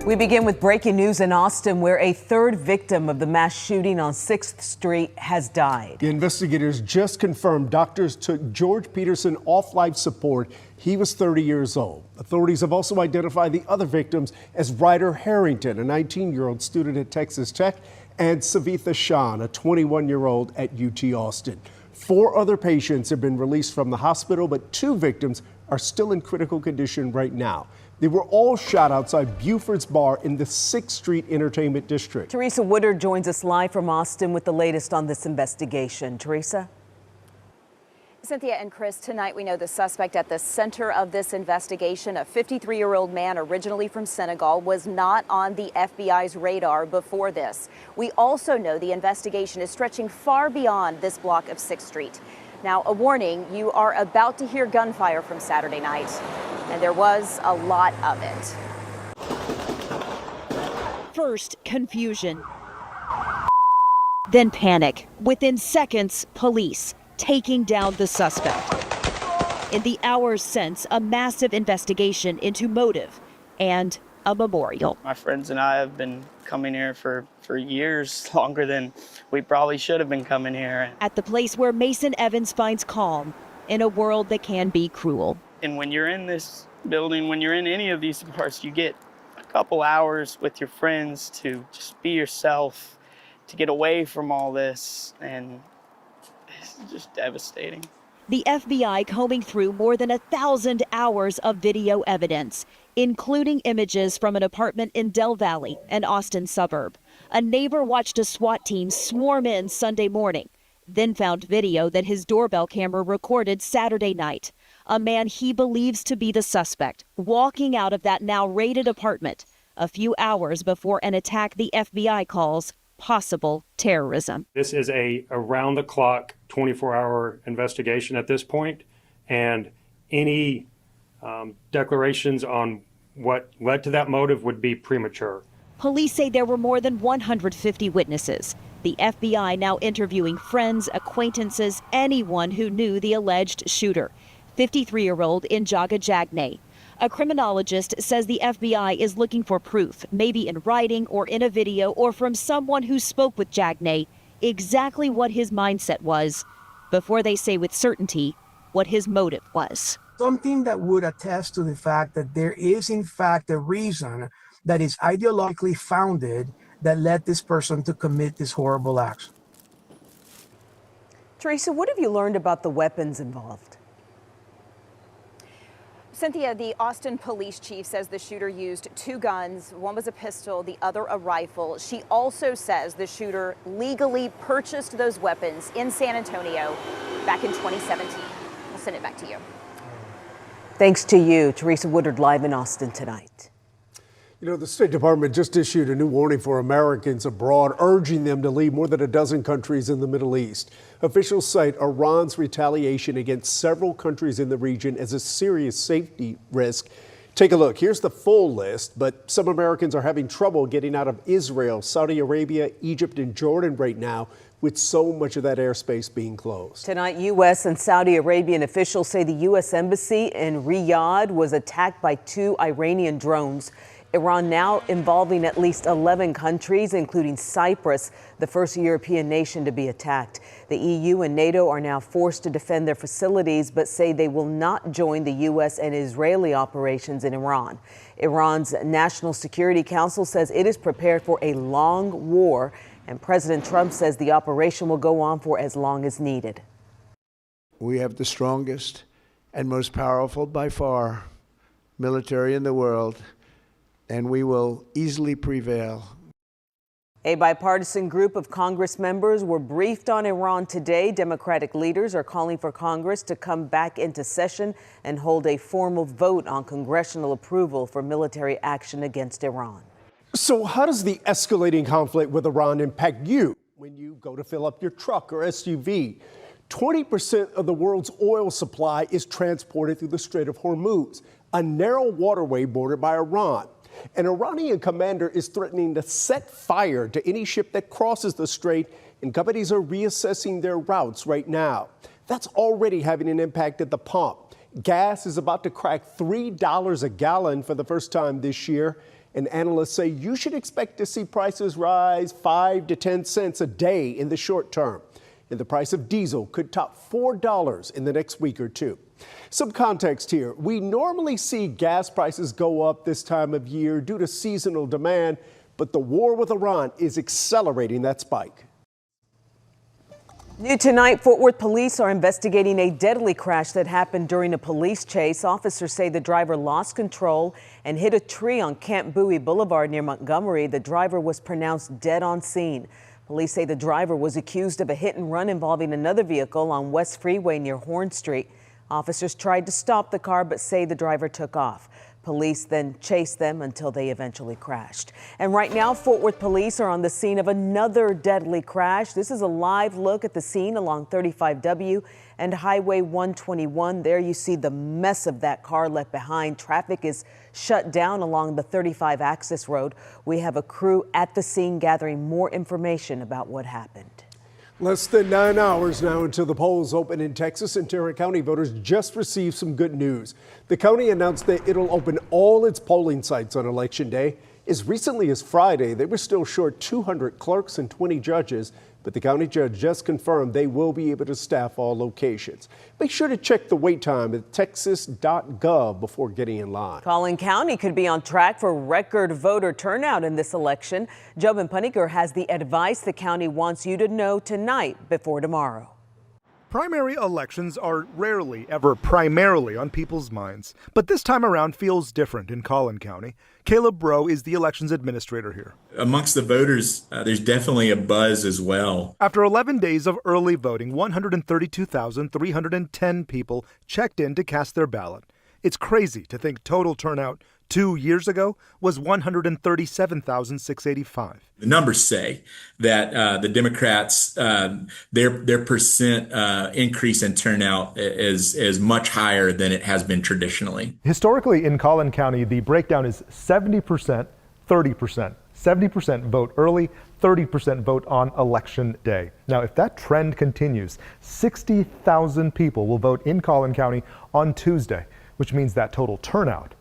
We begin with breaking news in Austin, where a third victim of the mass shooting on 6th Street has died. The investigators just confirmed doctors took George Peterson off life support. He was 30 years old. Authorities have also identified the other victims as Ryder Harrington, a 19-year-old student at Texas Tech, and Savitha Shan, a 21-year-old at UT Austin. 4 other patients have been released from the hospital, but 2 victims are still in critical condition right now. They were all shot outside Buford's Bar in the 6th Street Entertainment District. Teresa Woodard joins us live from Austin with the latest on this investigation. Teresa? Cynthia and Chris, tonight we know the suspect at the center of this investigation, a 53-year-old man originally from Senegal, was not on the FBI's radar before this. We also know the investigation is stretching far beyond this block of 6th Street. Now, a warning, you are about to hear gunfire from Saturday night, and there was a lot of it. First, confusion. Then panic. Within seconds, police taking down the suspect. In the hours since, a massive investigation into motive and a memorial. My friends and I have been coming here for years, longer than we probably should have been coming here. At the place where Mason Evans finds calm in a world that can be cruel. And when you're in this building, when you're in any of these parts, you get a couple hours with your friends to just be yourself, to get away from all this, and it's just devastating. The FBI combing through more than 1,000 hours of video evidence, including images from an apartment in Del Valley, an Austin suburb. A neighbor watched a SWAT team swarm in Sunday morning, then found video that his doorbell camera recorded Saturday night. A man he believes to be the suspect walking out of that now raided apartment a few hours before an attack the FBI calls possible terrorism. This is a around-the-clock, 24-hour investigation at this point, and any declarations on what led to that motive would be premature. Police say there were more than 150 witnesses. The FBI now interviewing friends, acquaintances, anyone who knew the alleged shooter, 53-year-old Injaga Jagnay. A criminologist says the FBI is looking for proof, maybe in writing or in a video or from someone who spoke with Jagnay, exactly what his mindset was before they say with certainty what his motive was. Something that would attest to the fact that there is in fact a reason that is ideologically founded that led this person to commit this horrible act. Teresa, what have you learned about the weapons involved? Cynthia, the Austin police chief says the shooter used 2 guns. One was a pistol, the other a rifle. She also says the shooter legally purchased those weapons in San Antonio back in 2017. I'll send it back to you. Thanks to you, Teresa Woodard, live in Austin tonight. You know, the State Department just issued a new warning for Americans abroad, urging them to leave more than a dozen countries in the Middle East. Officials cite Iran's retaliation against several countries in the region as a serious safety risk. Take a look. Here's the full list, but some Americans are having trouble getting out of Israel, Saudi Arabia, Egypt, and Jordan right now, with so much of that airspace being closed. Tonight, U.S. and Saudi Arabian officials say the U.S. embassy in Riyadh was attacked by 2 Iranian drones. Iran now involving at least 11 countries, including Cyprus, the first European nation to be attacked. The EU and NATO are now forced to defend their facilities, but say they will not join the U.S. and Israeli operations in Iran. Iran's National Security Council says it is prepared for a long war, and President Trump says the operation will go on for as long as needed. We have the strongest and most powerful by far military in the world, and we will easily prevail. A bipartisan group of Congress members were briefed on Iran today. Democratic leaders are calling for Congress to come back into session and hold a formal vote on congressional approval for military action against Iran. So how does the escalating conflict with Iran impact you when you go to fill up your truck or SUV? 20% of the world's oil supply is transported through the Strait of Hormuz, a narrow waterway bordered by Iran. An Iranian commander is threatening to set fire to any ship that crosses the strait, and companies are reassessing their routes right now. That's already having an impact at the pump. Gas is about to crack $3 a gallon for the first time this year, And analysts say you should expect to see prices rise 5 to 10 cents a day in the short term. And the price of diesel could top $4 in the next week or two. Some context here. We normally see gas prices go up this time of year due to seasonal demand, but the war with Iran is accelerating that spike. New tonight, Fort Worth police are investigating a deadly crash that happened during a police chase. Officers say the driver lost control and hit a tree on Camp Bowie Boulevard near Montgomery. The driver was pronounced dead on scene. Police say the driver was accused of a hit and run involving another vehicle on West Freeway near Horn Street. Officers tried to stop the car but say the driver took off. Police then chased them until they eventually crashed. And right now, Fort Worth police are on the scene of another deadly crash. This is a live look at the scene along 35W and Highway 121. There you see the mess of that car left behind. Traffic is shut down along the 35 access road. We have a crew at the scene gathering more information about what happened. Less than 9 hours now until the polls open in Texas, and Tarrant County voters just received some good news. The county announced that it'll open all its polling sites on Election Day. As recently as Friday, they were still short 200 clerks and 20 judges, but the county judge just confirmed they will be able to staff all locations. Make sure to check the wait time at texas.gov before getting in line. Collin County could be on track for record voter turnout in this election. Jobin Puniker has the advice the county wants you to know tonight before tomorrow. Primary elections are rarely, ever primarily on people's minds, but this time around feels different in Collin County. Caleb Bro is the elections administrator here. Amongst the voters, there's definitely a buzz as well. After 11 days of early voting, 132,310 people checked in to cast their ballot. It's crazy to think total turnout 2 years ago was 137,685. The numbers say that the Democrats, their percent increase in turnout is much higher than it has been traditionally. Historically in Collin County, the breakdown is 70%, 30%. 70% vote early, 30% vote on election day. Now, if that trend continues, 60,000 people will vote in Collin County on Tuesday, which means that total turnout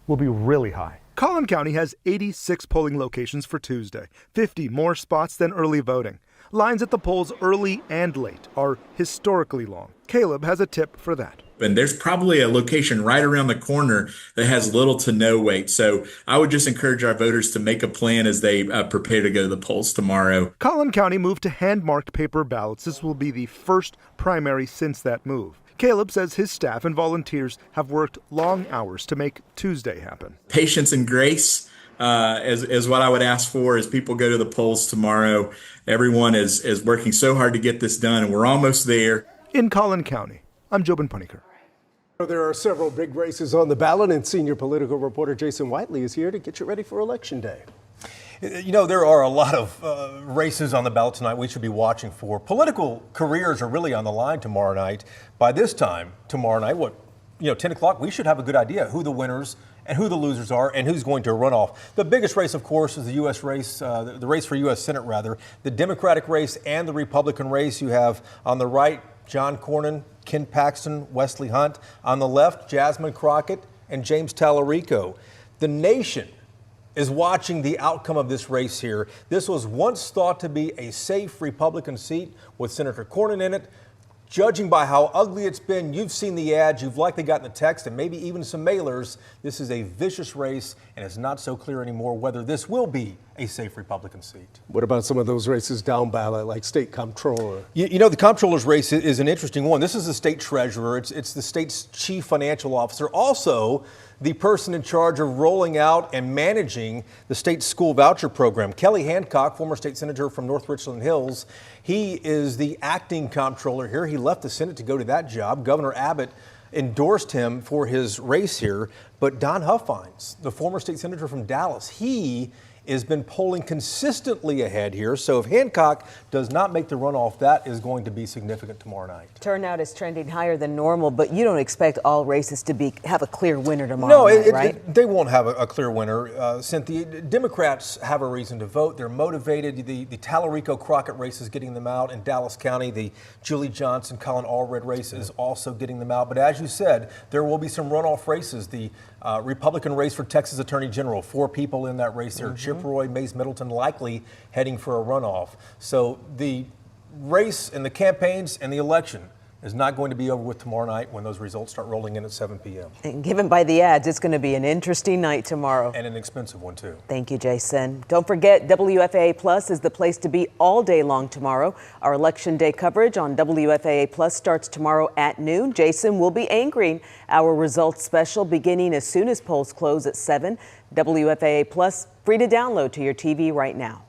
will be really high. Collin County has 86 polling locations for Tuesday, 50 more spots than early voting. Lines at the polls early and late are historically long. Caleb has a tip for that. And there's probably a location right around the corner that has little to no wait. So I would just encourage our voters to make a plan as they prepare to go to the polls tomorrow. Collin County moved to hand-marked paper ballots. This will be the first primary since that move. Caleb says his staff and volunteers have worked long hours to make Tuesday happen. Patience and grace is what I would ask for as people go to the polls tomorrow. Everyone is working so hard to get this done, and we're almost there. In Collin County, I'm Jobin Puniker. There are several big races on the ballot, and senior political reporter Jason Whiteley is here to get you ready for Election Day. You know, there are a lot of races on the ballot tonight we should be watching for. Political careers are really on the line tomorrow night. By this time tomorrow night, 10 o'clock, we should have a good idea who the winners and who the losers are and who's going to run off. The biggest race, of course, is the U.S. race, the race for U.S. Senate, rather. The Democratic race and the Republican race. You have on the right, John Cornyn, Ken Paxton, Wesley Hunt. On the left, Jasmine Crockett and James Tallarico. The nation is watching the outcome of this race here. This was once thought to be a safe Republican seat with Senator Cornyn in it. Judging by how ugly it's been, you've seen the ads, you've likely gotten the text and maybe even some mailers. This is a vicious race, and it's not so clear anymore whether this will be a safe Republican seat. What about some of those races down ballot, like state comptroller? You know, the comptroller's race is an interesting one. This is the state treasurer. It's the state's chief financial officer. Also, the person in charge of rolling out and managing the state school voucher program. Kelly Hancock, former state senator from North Richland Hills, he is the acting comptroller here. He left the Senate to go to that job. Governor Abbott endorsed him for his race here. But Don Huffines, the former state senator from Dallas, he has been polling consistently ahead here. So if Hancock does not make the runoff, that is going to be significant tomorrow night. Turnout is trending higher than normal, but you don't expect all races to have a clear winner tomorrow night, right? They won't have a clear winner, Cynthia. Democrats have a reason to vote. They're motivated. The Talarico Crockett race is getting them out in Dallas County. The Julie Johnson, Colin Allred race is also getting them out. But as you said, there will be some runoff races. The Republican race for Texas Attorney General, 4 people in that race there. Chip Roy, Mays Middleton likely heading for a runoff. So the race and the campaigns and the election is not going to be over with tomorrow night when those results start rolling in at 7 p.m. And given by the ads, it's going to be an interesting night tomorrow. And an expensive one, too. Thank you, Jason. Don't forget, WFAA Plus is the place to be all day long tomorrow. Our Election Day coverage on WFAA Plus starts tomorrow at noon. Jason will be anchoring our results special beginning as soon as polls close at 7. WFAA Plus, free to download to your TV right now.